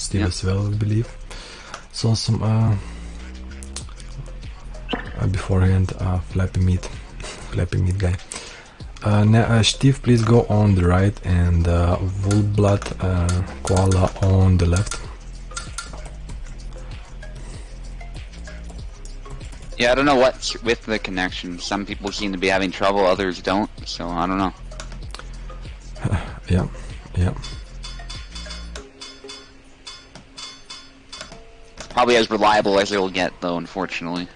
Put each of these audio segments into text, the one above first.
Shteve as well, I believe. Saw some beforehand flappy meat guy. Now, Shteve, please go on the right, and VulblutKoala on the left. Yeah, I don't know what's with the connection. Some people seem to be having trouble, others don't, so I don't know. Yeah. Probably as reliable as it'll get, though, unfortunately.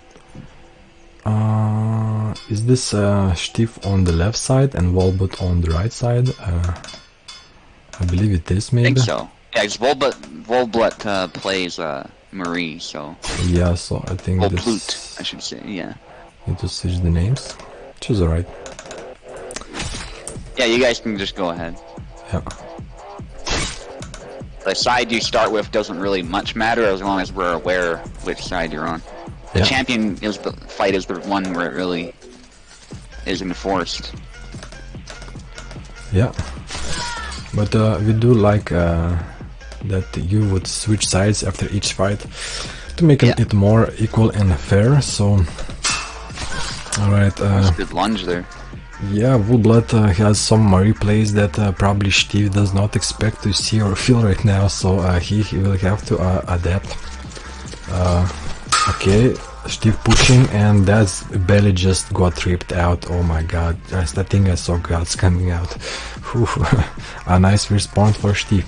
Is this Shteve on the left side and Vulblut on the right side? I believe it is, maybe? I think so. Yeah, because Vulblut plays Marie, so... Yeah, so I think Vulblut, I should say, yeah. Need to switch the names, which is alright. Yeah, you guys can just go ahead. Yeah. The side you start with doesn't really much matter as long as we're aware which side you're on. The champion fight is the one where it really is enforced. Yeah. But we do like that you would switch sides after each fight to make it more equal and fair, so... Alright. That's a good lunge there. Yeah, Vulblut has some Marie plays that probably Shteve does not expect to see or feel right now, so he will have to adapt. Okay, Shteve pushing, and that's belly just got ripped out. Oh my god, I think I saw guts coming out. Whew. A nice response for Shteve.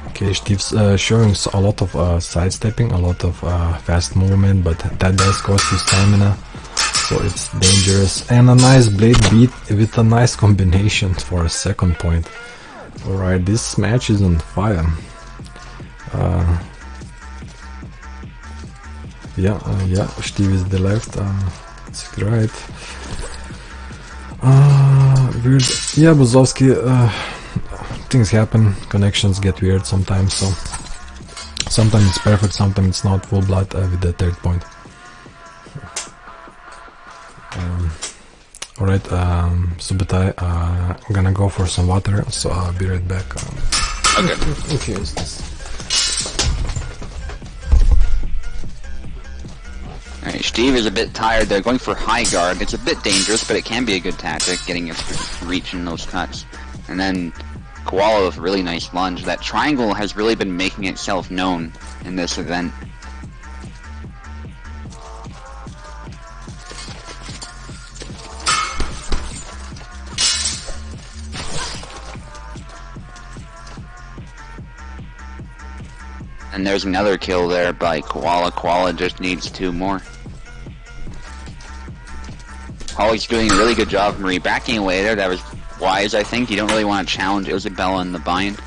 Okay, Shteve's showing a lot of sidestepping, a lot of fast movement, but that does cost you stamina. So it's dangerous, and a nice blade beat with a nice combination for a second point. Alright, this match is on fire. Yeah, Shteve is the left, it's the right. Weird. Yeah, Buzovsky, things happen, connections get weird sometimes, so sometimes it's perfect, sometimes it's not. Vulblut with the third point. Alright, Subutai, I'm gonna go for some water, so I'll be right back. Okay. Okay, what's this? Alright, Shteve is a bit tired. They're going for high guard. It's a bit dangerous, but it can be a good tactic, getting us to reach in those cuts. And then Koala with a really nice lunge. That triangle has really been making itself known in this event. And there's another kill there by Koala. Koala just needs 2 more. Koala's doing a really good job, Marie. Backing away there, that was wise, I think. You don't really want to challenge Isabella in the bind.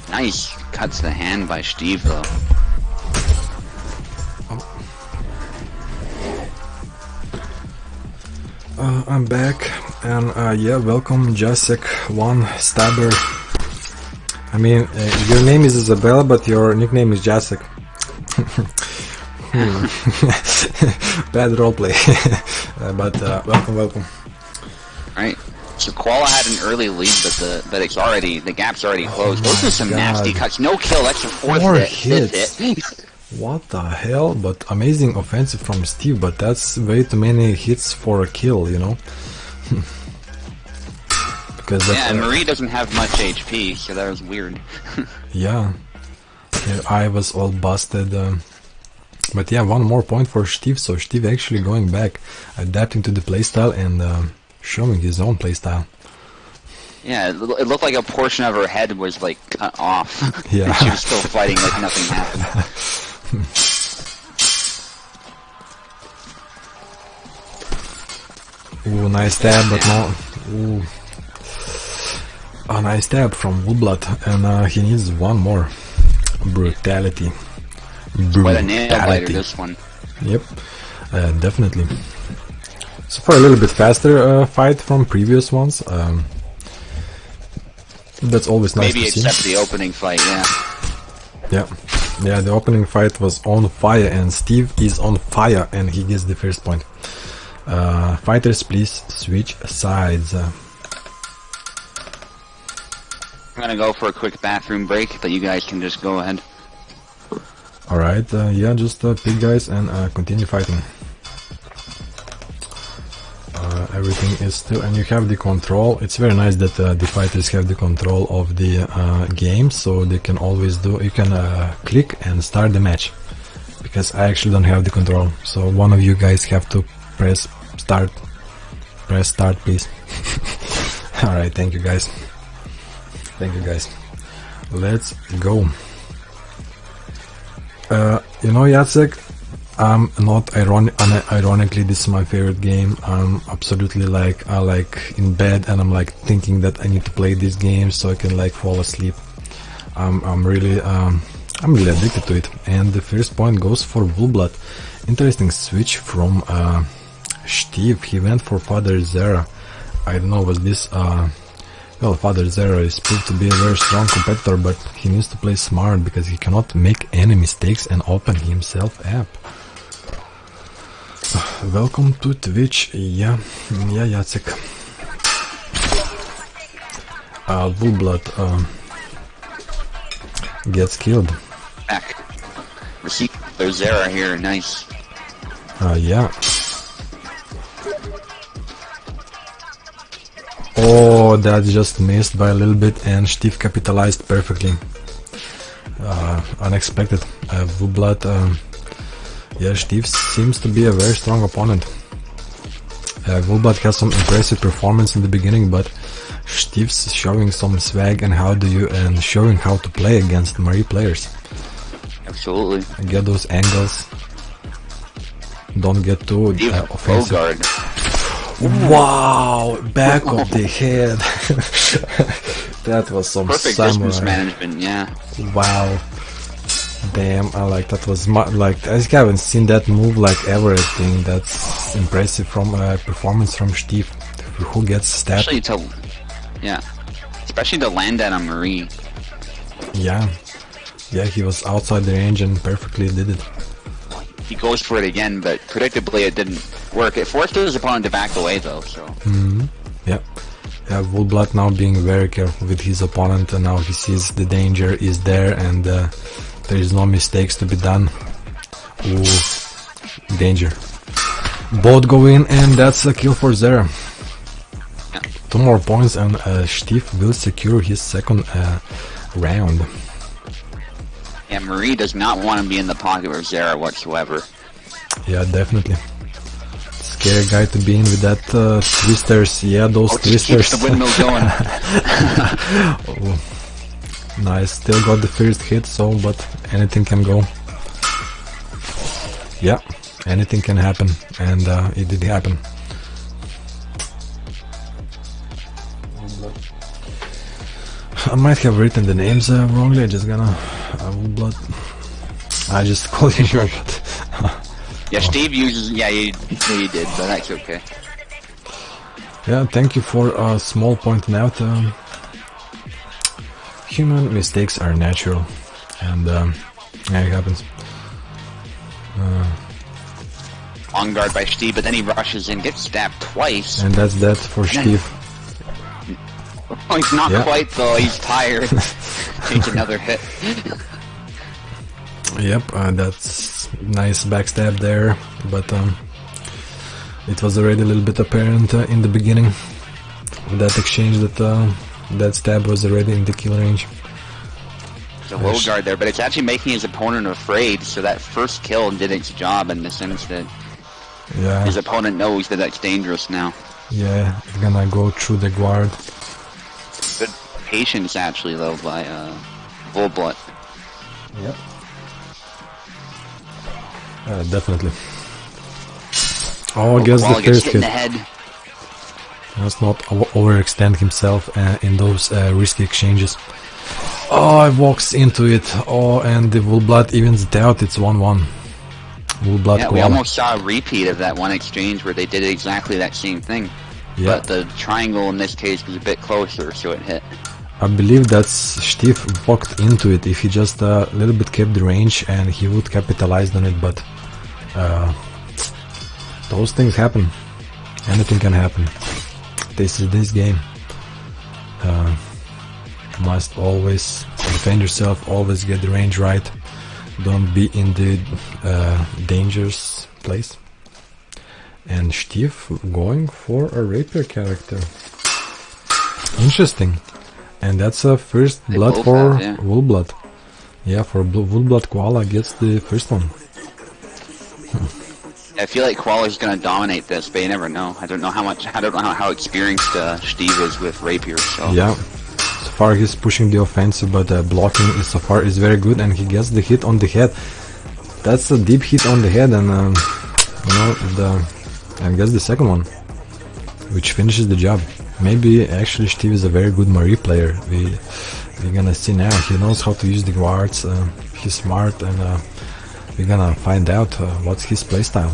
Nice. Cuts the hand by Shteve, though. I'm back, and yeah, welcome Jacek1 Stabber. I mean, your name is Isabella, but your nickname is Jacek. Bad roleplay. But welcome. Alright, so Koala had an early lead, but it's already, the gap's already closed. Those are some nasty cuts. No kill, that's a 4th hit. What the hell? But amazing offensive from Shteve, but that's way too many hits for a kill, you know? Because yeah, and Marie doesn't have much HP, so that was weird. Yeah. Her eye was all busted. But yeah, 1 more point for Shteve, so Shteve actually going back, adapting to the playstyle and showing his own playstyle. Yeah, it looked like a portion of her head was like cut off. Yeah. She was still fighting like nothing happened. Ooh, nice stab, but no. Ooh. A nice stab from Vulblut, and he needs 1 more. Brutality. Quite a nail biter, this one. Yep, definitely. So for a little bit faster fight from previous ones. That's always nice Maybe to see. except the opening fight, yeah. Yeah, the opening fight was on fire, and Shteve is on fire, and he gets the first point. Fighters, please switch sides. I'm gonna go for a quick bathroom break, but you guys can just go ahead. Alright, yeah, just pick guys and continue fighting. Everything is still, and you have the control. It's very nice that the fighters have the control of the game, so they can always do, you can click and start the match, because I actually don't have the control, so one of you guys have to press start please. Alright, thank you guys, let's go. You know, Jacek, I'm not ironically, this is my favorite game. I'm absolutely like in bed and I'm like thinking that I need to play this game so I can like fall asleep. I'm really addicted to it. And the first point goes for Vulblut. Interesting switch from Shteve. He went for Father Zera. I don't know, was this well, Father Zera is proved to be a very strong competitor, but he needs to play smart because he cannot make any mistakes and open himself up. Welcome to Twitch. Yeah, Jacek. Vulblut gets killed. Back. Receive there's Zera here, nice. Yeah. Oh, that just missed by a little bit, and Shteve capitalized perfectly. Unexpected. Vulblut, yeah, Shteve seems to be a very strong opponent. Vulblut has some impressive performance in the beginning, but Shteve's showing some swag and showing how to play against Marie players. Absolutely. Get those angles. Don't get too offensive. Guard. Wow! Back of the head. That was some perfect samurai. distance management, yeah. Wow. Damn, I like that was like I haven't seen that move like ever. I think that's impressive from performance from Shteve, who gets stabbed. Especially to land that on Marie. Yeah, he was outside the range and perfectly did it. He goes for it again, but predictably it didn't work. It forced his opponent to back away though, so... Yeah, Vulblut now being very careful with his opponent, and now he sees the danger is there and there is no mistakes to be done. Ooh, danger. Both go in, and that's a kill for Zera. Yeah. 2 more points and Shteve will secure his second round. Yeah, Marie does not want to be in the pocket of Zera whatsoever. Yeah, definitely. Scary guy to be in with that twisters. Yeah, those twisters. Keeps the windmill going. Oh, nice. Still got the first hit, so but anything can go. Yeah, anything can happen, and it did happen. I might have written the names wrongly. I just gonna Vulblut. I just called him Vulblut. Yeah, Shteve uses. Yeah, you did, but that's okay. Yeah, thank you for small pointing out. Human mistakes are natural, and yeah, it happens. On guard by Shteve, but then he rushes in, gets stabbed twice. And that's that for Shteve. Oh, he's not quite though. He's tired. Takes another hit. Yep, that's nice backstab there, but it was already a little bit apparent in the beginning of that exchange that that stab was already in the kill range. The low guard there, but it's actually making his opponent afraid, so that first kill did its job in the sense that his opponent knows that that's dangerous now. Yeah, it's gonna go through the guard. Good patience actually though by Vulblut. Yep. Definitely. Oh, I guess the first hit. In the head. Let's not overextend himself in those risky exchanges. Oh, I walks into it. Oh, and the Vulblut evens it out. It's 1-1. VulblutKoala. Yeah, we almost saw a repeat of that one exchange where they did exactly that same thing. Yeah. But the triangle in this case was a bit closer, so it hit. I believe that's Shteve walked into it. If he just a little bit kept the range, and he would capitalize on it, but those things happen. Anything can happen. This is this game. Must always defend yourself, always get the range right. Don't be in the dangerous place. And Shteve going for a rapier character. Interesting. And that's a first blood for Vulblut. Yeah, for VulblutKoala gets the first one. I feel like Koala's gonna dominate this, but you never know. I don't know how experienced Shteve is with rapier. So yeah, so far he's pushing the offensive, but blocking is so far is very good, and he gets the hit on the head. That's a deep hit on the head, and you know, and gets the second one, which finishes the job. Maybe actually Shteve is a very good Marie player. We're gonna see now. He knows how to use the guards. He's smart, and we're gonna find out what's his playstyle.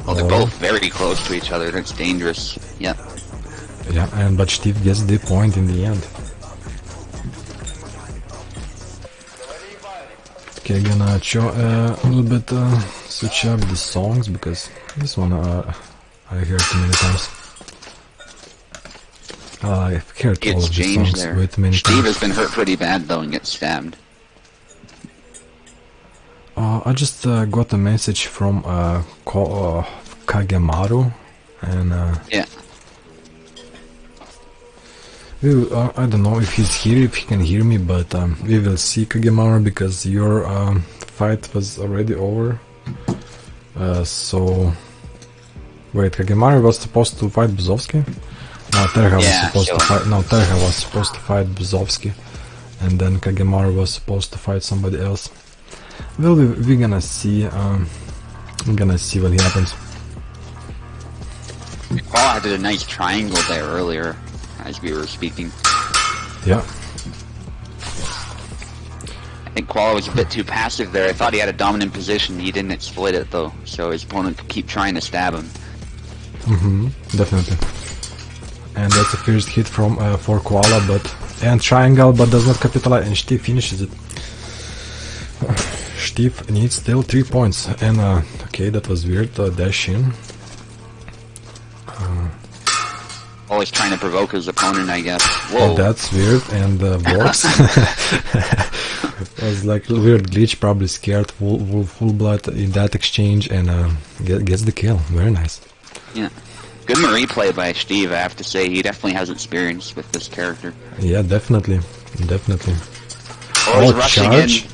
Well, they're both very close to each other. That's dangerous. Yep. Yeah, but Shteve gets the point in the end. Okay, gonna a little bit switch up the songs, because this one I heard too many times. I've heard all of the songs with many times. Shteve has been hurt pretty bad though and gets stabbed. I just got a message from Kagemaru, and yeah. I don't know if he's here, if he can hear me, but we will see, Kagemaru, because your fight was already over. So wait, Kagemaru was supposed to fight Bzovsky? No, Terha was supposed to fight. No, Terha was supposed to fight Bzovsky, and then Kagemaru was supposed to fight somebody else. Well, we're gonna see. We're gonna see what happens. Koala did a nice triangle there earlier, as we were speaking. Yeah. I think Koala was a bit too passive there. I thought he had a dominant position. He didn't exploit it though, so his opponent could keep trying to stab him. Definitely. And that's the first hit from for Koala, and triangle, but does not capitalize, and Shteve finishes it. Shteve needs still 3 points, and okay, that was weird. Dash in. Always trying to provoke his opponent, I guess. Whoa. Oh, that's weird, and blocks. It was like a weird glitch, probably scared Vulblut in that exchange, and gets the kill. Very nice. Yeah. Good Marie play by Shteve, I have to say. He definitely has experience with this character. Yeah, definitely. Definitely. Always rushing charge. in.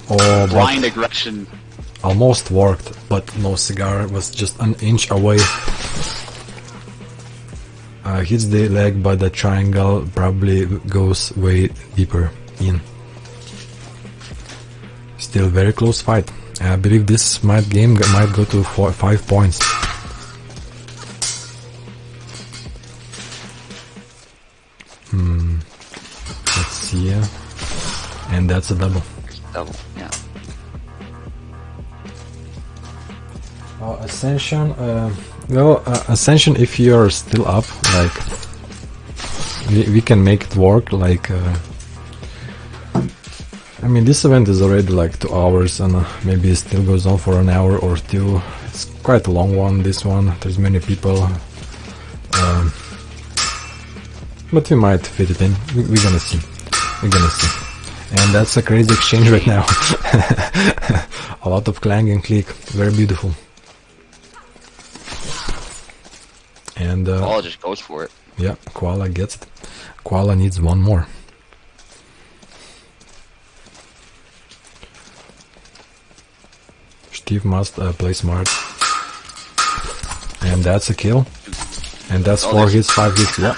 Oh, blind aggression. Almost worked, but no cigar, was just an inch away. Hits the leg, but the triangle probably goes way deeper in. Still very close fight. I believe this game might go to 5 points. Let's see. And that's a double. Double, yeah. Ascension. Ascension. If you're still up, like we can make it work. Like, I mean, this event is already like 2 hours, and maybe it still goes on for an hour or two. It's quite a long one. This one, there's many people, but we might fit it in. We're gonna see. We're gonna see. And that's a crazy exchange right now. A lot of clang and click. Very beautiful. And Koala just goes for it. Yeah, Koala gets it. Koala needs one more. Shteve must play smart. And that's a kill. And that's 4 hits, 5 hits. Yeah.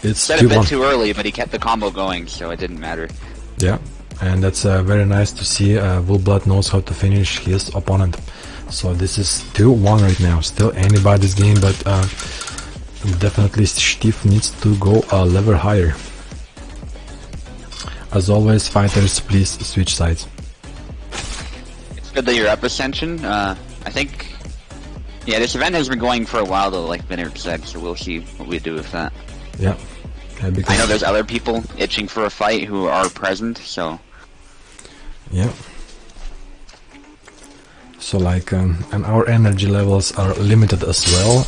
It's said a bit too early, but he kept the combo going, so it didn't matter. Yeah, and that's very nice to see. Vulblut knows how to finish his opponent. So this is 2-1 right now. Still anybody's game, but definitely Shteve needs to go a level higher. As always, fighters, please switch sides. It's good that you're up, Ascension. I think, yeah, this event has been going for a while though, like Vinard said, so we'll see what we do with that. Yeah. I know there's other people itching for a fight who are present, so... Yeah. So like, and our energy levels are limited as well.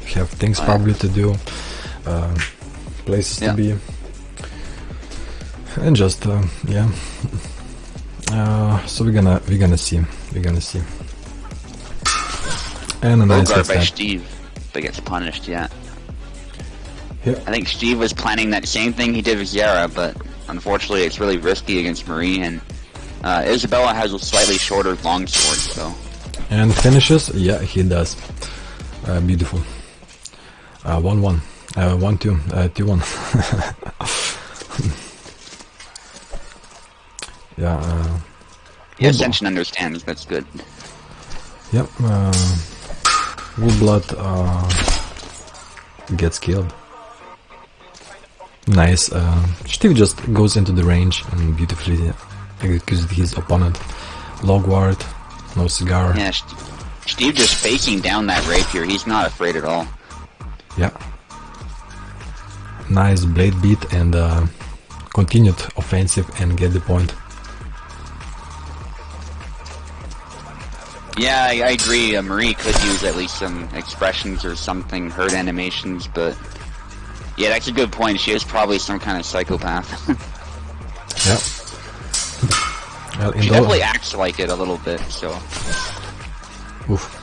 We have things probably to do, places to be, and just yeah. So we're gonna see. And a nice Bogart by attack. Shteve, but gets punished. Yeah. Yeah. I think Shteve was planning that same thing he did with Yara, but unfortunately it's really risky against Marie, and Isabella has a slightly shorter longsword, so. And finishes? Yeah, he does. Beautiful. 1-1. 1-2. 2-1. Yeah. Yeah, Ascension understands, that's good. Yep. Woolblood gets killed. Nice. Shteve just goes into the range and beautifully executes his opponent. Logward, no cigar. Yeah, Shteve just facing down that rapier, he's not afraid at all. Yeah. Nice blade beat and continued offensive and get the point. Yeah, I agree. Marie could use at least some expressions or something, hurt animations, but yeah, that's a good point. She is probably some kind of psychopath. Yeah. Well, She definitely acts like it a little bit, so. Oof.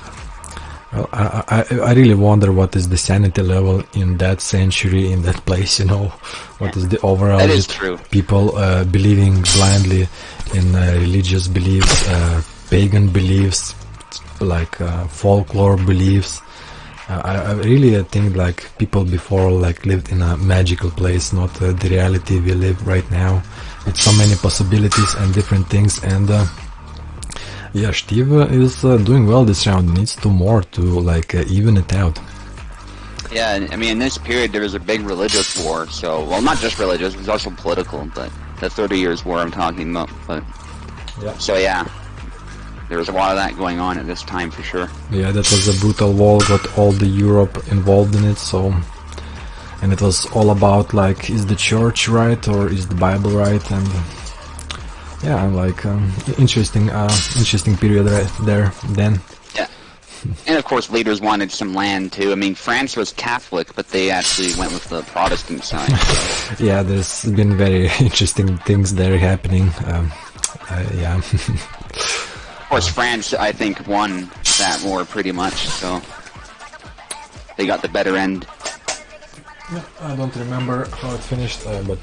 Well, I really wonder what is the sanity level in that century, in that place, you know. What is the overall... That is true. People believing blindly in religious beliefs, pagan beliefs, like folklore beliefs. I really think like people before like lived in a magical place, not the reality we live right now. With so many possibilities and different things, and yeah, Shteve is doing well this round. Needs 2 more to like even it out. Yeah, I mean, in this period there was a big religious war, so, well, not just religious, it was also political, but the 30 Years' War I'm talking about, but, yeah. So yeah, there was a lot of that going on at this time for sure. Yeah, that was a brutal war, got all the Europe involved in it, so, and it was all about like, is the church right or is the Bible right, and yeah, like interesting period right there then. Yeah, and of course leaders wanted some land too. I mean, France was Catholic, but they actually went with the Protestant side. So. Yeah, there's been very interesting things there happening. Yeah. Of course, France, I think, won that war pretty much, so they got the better end. Yeah, I don't remember how it finished, but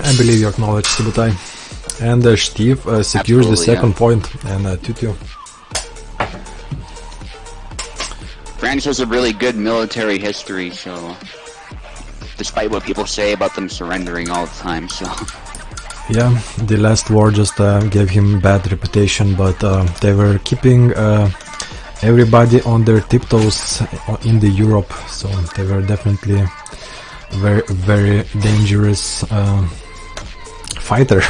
I believe you acknowledge Subutai. And Shteve secures the second point, and 2-2. France has a really good military history, so despite what people say about them surrendering all the time, so. Yeah, the last war just gave him bad reputation, but they were keeping everybody on their tiptoes in the Europe, so they were definitely very, very dangerous fighter.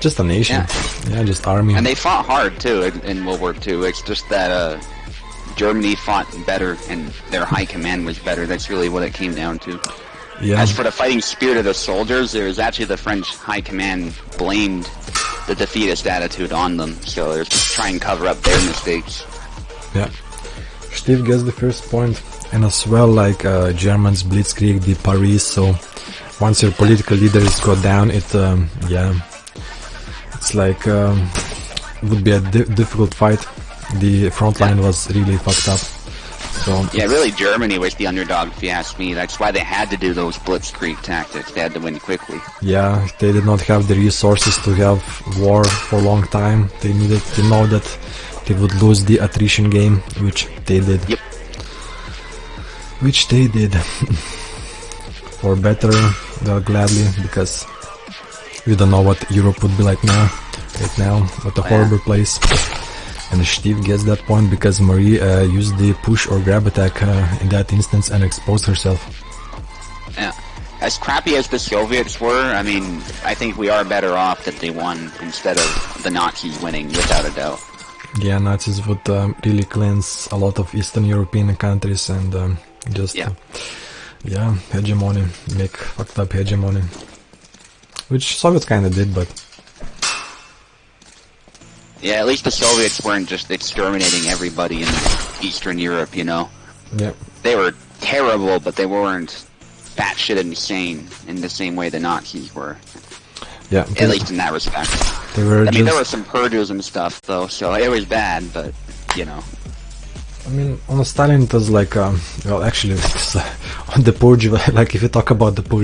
Just a nation. Yeah, just army. And they fought hard too in World War II. It's just that Germany fought better and their high command was better. That's really what it came down to. Yeah. As for the fighting spirit of the soldiers, there was actually the French high command blamed the defeatist attitude on them, so they're just trying to cover up their mistakes. Yeah. Shteve gets the first point, and as well like Germans blitzkrieg the Paris, so once your political leaders go down, it yeah, it's like would be a difficult fight. The front line was really fucked up. So yeah, really Germany was the underdog if you ask me. That's why they had to do those blitzkrieg tactics. They had to win quickly. Yeah, they did not have the resources to have war for a long time. They needed to know that they would lose the attrition game, which they did. Yep. Which they did. Or better, gladly, because we don't know what Europe would be like now. Right now, what a horrible place. And Shteve gets that point because Marie used the push or grab attack in that instance and exposed herself. Yeah. As crappy as the Soviets were, I mean, I think we are better off that they won instead of the Nazis winning, without a doubt. Yeah, Nazis would really cleanse a lot of Eastern European countries and just, yeah, hegemony, make fucked up hegemony. Which Soviets kinda did, but... Yeah, at least the Soviets weren't just exterminating everybody in Eastern Europe, you know? Yeah. They were terrible, but they weren't batshit insane in the same way the Nazis were. Yeah. At least in that respect. They were I mean, there were some purges and stuff, though, so it was bad, but, you know. I mean, on Stalin it was like, well, actually, on the purge, like if you talk about the purge